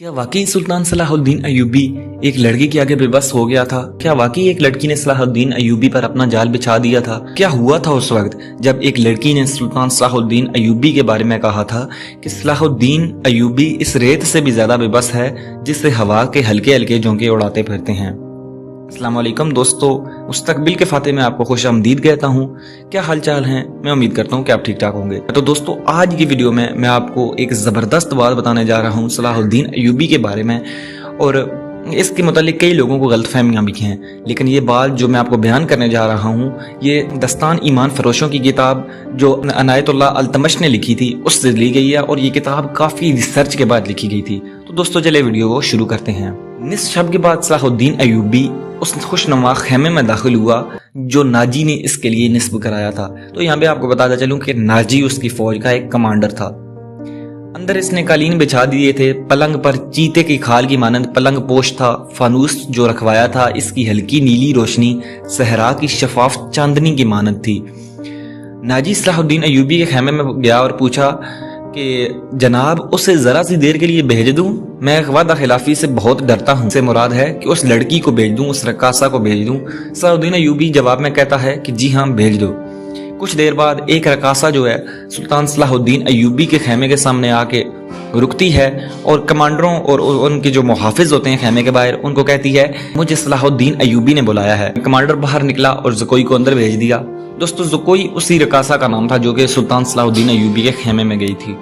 क्या वाकई सुल्तान सलाहुद्दीन अय्यूबी एक लड़की के आगे बेबस हो गया था? क्या वाकई एक लड़की ने सलाहुद्दीन अय्यूबी पर अपना जाल बिछा दिया था? क्या हुआ था उस वक्त जब एक लड़की ने सुल्तान सलाहुद्दीन अय्यूबी के बारे में कहा था कि सलाहुद्दीन अय्यूबी इस रेत से भी ज्यादा बेबस है जिससे हवा के हल्के हल्के झोंके उड़ाते फिरते हैं। अस्सलाम वालेकुम दोस्तों, मुस्तकबिल के फाते में आपको खुश आमदीद कहता हूँ। क्या हाल चाल हैं? मैं उम्मीद करता हूँ कि आप ठीक ठाक होंगे। तो दोस्तों, आज की वीडियो में मैं आपको एक ज़बरदस्त बात बताने जा रहा हूँ सलाहुद्दीन अय्यूबी के बारे में, और इसके मुतालिक कई लोगों को गलतफहमियां भी हैं। लेकिन ये बात जो मैं आपको बयान करने जा रहा हूँ ये दस्तान ईमान फरोशों की किताब जो अनायतुल्लाह अल्तमश ने लिखी थी उससे ली गई है, और ये किताब काफ़ी रिसर्च के बाद लिखी गई थी। तो दोस्तों चले वीडियो को शुरू करते हैं। निस्फ शब के बाद सलाहुद्दीन अय्यूबी उस खुशनुमा खेमे में दाखिल हुआ जो नाजी ने इसके लिए निस्ब कराया था। तो यहाँ पे आपको बताता चलूं कि नाजी उसकी फौज का एक कमांडर था। अंदर इसने कालीन बिछा दिए थे, पलंग पर चीते की खाल की मानंद पलंग पोश था, फानूस जो रखवाया था इसकी हल्की नीली रोशनी सहरा की शफाफ चांदनी की मानंद थी। नाजी सलाहुद्दीन अय्यूबी के खेमे में गया और पूछा कि जनाब उसे जरा सी देर के लिए भेज दूं? मैं वादा खिलाफी से बहुत डरता हूं। से मुराद है कि उस लड़की को भेज दूं, उस रकासा को भेज दूं। सलाहुद्दीन अय्यूबी जवाब में कहता है कि जी हाँ भेज दो। कुछ देर बाद एक रकासा जो है सुल्तान सलाहुद्दीन अय्यूबी के खेमे के सामने आके रुकती है और कमांडरों और उनके जो मुहाफिज होते हैं खेमे के बाहर उनको कहती है मुझे सलाहुद्दीन अय्यूबी ने बुलाया है। कमांडर बाहर निकला और ज़कोई को अंदर भेज दिया। दोस्तों ज़कोई उसी रकासा का नाम था जो कि सुल्तान सलाहुद्दीन अय्यूबी के खेमे में गई थी।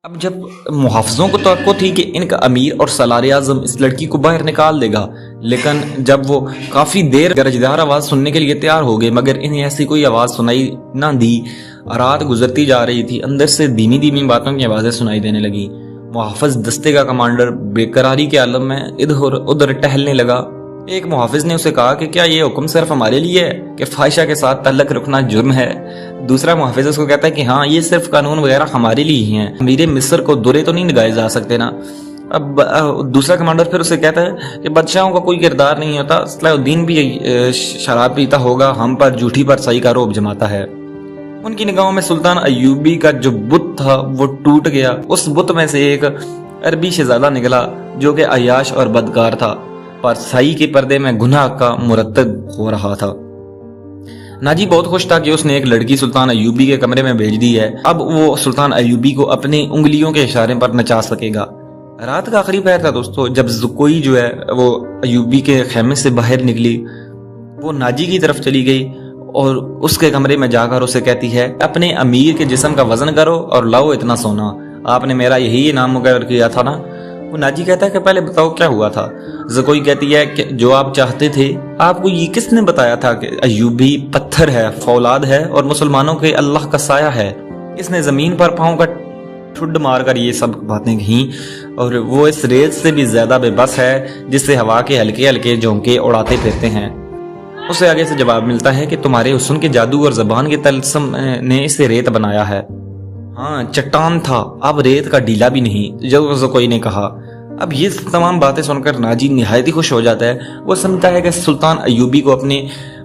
अब जब मुहाफिजों को तवक्को थी कि इनका अमीर और सलार आज़म इस लड़की को बाहर निकाल देगा, लेकिन जब वो काफ़ी देर गरजदार आवाज़ सुनने के लिए तैयार हो गए मगर इन्हें ऐसी कोई आवाज़ सुनाई ना दी। रात गुजरती जा रही थी, अंदर से धीमी धीमी बातों की आवाज़ें सुनाई देने लगी। मुहाफिज दस्ते का कमांडर बेकरारी के आलम में इधर उधर टहलने लगा। एक मुहाफिज ने उसे कहा कि क्या ये हुक्म सिर्फ हमारे लिए है कि फाहिशा के साथ तल्लक रखना जुर्म है? दूसरा मुहाफिज उसको कहता है कि हाँ ये सिर्फ कानून वगैरह हमारे लिए ही हैं, अमीर मिस्र को दुरे तो नहीं लगाए जा सकते ना। अब दूसरा कमांडर फिर उसे कहता है कि बादशाहों का कोई किरदार नहीं होता, सलाहुद्दीन भी शराब पीता होगा, हम पर झूठी पर सही का रोब जमाता है। उनकी निगाहों में सुल्तान अय्यूबी का जो बुत था वो टूट गया। उस बुत में से एक अरबी शहजादा निकला जो कि अयाश और बदकार था, पर सही के पर्दे में गुनाह का मुरतब हो रहा था। नाजी बहुत खुश था कि उसने एक लड़की सुल्तान अय्यूबी के कमरे में भेज दी है। अब वो सुल्तान अय्यूबी को अपनी उंगलियों के इशारे पर नचा सकेगा। रात का आखिरी पहर था दोस्तों, जब ज़कोई जो है वो अय्यूबी के खेमे से बाहर निकली। वो नाजी की तरफ चली गई और उसके कमरे में जाकर उसे कहती है अपने अमीर के जिस्म का वजन करो और लाओ इतना सोना, आपने मेरा यही नाम मुकर्रर किया था ना। वो नाजी कहता है कि पहले बताओ क्या हुआ था। ज़कोई कहती है कि जो आप चाहते थे, आपको ये किसने बताया था कि अय्यूबी पत्थर है, फौलाद है और मुसलमानों के अल्लाह का साया है? इसने जमीन पर पाँव का ठुड मारकर ये सब बातें कहीं, और वो इस रेत से भी ज्यादा बेबस है जिससे हवा के हल्के हल्के झोंके उड़ाते फिरते हैं। उसे आगे से जवाब मिलता है कि तुम्हारे हुस्न के जादू और जबान के तलस्म ने इसे रेत बनाया है। हाँ चट्टान था, अब रेत का ढीला भी नहीं, जो कोई ने कहा। अब ये तमाम बातें सुनकर नाजी निहायत ही खुश हो जाता है। वो समझता है कि सुल्तान अय्यूबी को अपनी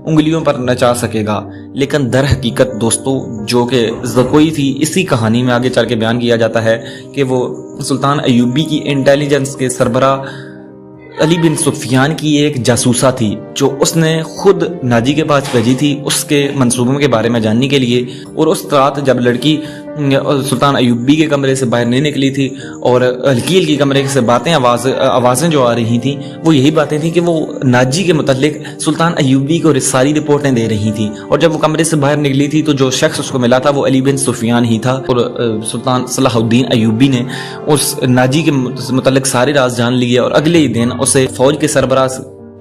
उंगलियों पर नचा सकेगा। लेकिन दर हकीकत दोस्तों जो कि ज़कोई थी, इसी कहानी में आगे चल के बयान किया जाता है कि वो सुल्तान अय्यूबी की इंटेलिजेंस के सरबरा अली बिन सुफियान की एक जासूसा थी जो उसने खुद नाजी के पास भेजी थी उसके मंसूबों के बारे में जानने के लिए। और उस रात जब लड़की सुल्तान अय्यूबी के कमरे से बाहर नहीं निकली थी और हल्की हल्की कमरे से आवाज़ें जो आ रही थी वो यही बातें थी कि वो नाजी के मुतालिक सुल्तान अय्यूबी को सारी रिपोर्टें दे रही थी। और जब वो कमरे से बाहर निकली थी तो जो शख्स उसको मिला था वो अली बिन सुफियान ही था। और सुल्तान सलाहुद्दीन अय्यूबी ने उस नाजी के मुतालिक सारे राज जान लिए और अगले ही दिन उसे फौज के सरबराह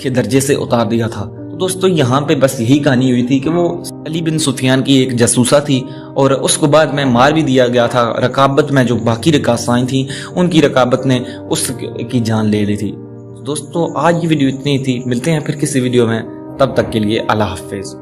के दर्जे से उतार दिया था। दोस्तों यहाँ पे बस यही कहानी हुई थी कि वो अली बिन सुफियान की एक जासूसा थी और उसको बाद में मार भी दिया गया था। रकाबत में जो बाकी रकासाएं थी उनकी रकाबत ने उसकी जान ले ली थी। दोस्तों आज ये वीडियो इतनी ही थी, मिलते हैं फिर किसी वीडियो में, तब तक के लिए अल्लाह हाफिज।